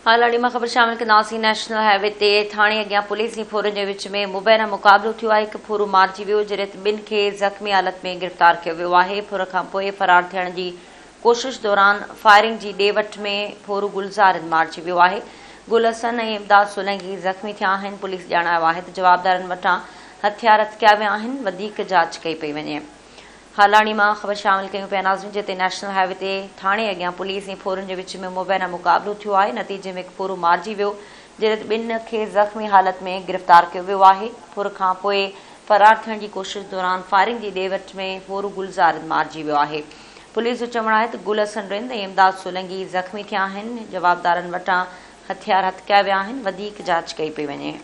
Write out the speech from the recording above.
हालाड़ी में ख़बर शामिल कंदासीं। नेशनल हाईवे ते थाणे अॻियां पुलिस ऐं फोरन जे विच में मुबैना मुक़ाबिलो थियो आहे। हिकु फोरू मारिजी वियो, जॾहिं ॿिनि खे ज़ख़्मी हालत में गिरफ़्तार कयो वियो आहे। फुर खां पोइ फरार थियण जी कोशिश दौरान फायरिंग जी ॾे वठ में फोरू गुलज़ार मारिजी वियो आहे। गुल हसन ऐं इमदाद सोलंकी ज़ख़्मी थिया आहिनि। पुलिस ॼाणायो आहे त जवाबदारनि वटां हथियार हथिया विया आहिनि। वधीक जांच कई पई वञे। हालाड़ी में ख़बर शामिल कयूं पिया नाज़रीन, जिते नेशनल हाईवे ते थाणे अॻियां पुलिस ऐं फोरन जे विच में मुबैना मुक़ाबिलो थियो आहे। नतीजे में हिकु फोरू मारिजी वियो, जॾहिं ॿिनि खे ज़ख़्मी हालत में गिरफ़्तार कयो वियो आहे। फुर खां पोइ फरार थियण जी कोशिश दौरान फायरिंग जी ॾे वठ में फोरू गुलज़ार मारिजी वियो आहे। पुलिस जो चवणु आहे त गुल हसन रिंद ऐं इमदाद सोलंकी ज़ख़्मी थिया आहिनि। जवाबदारनि वटां हथियार हथिया विया आहिनि। वधीक जांच कई पई वञे।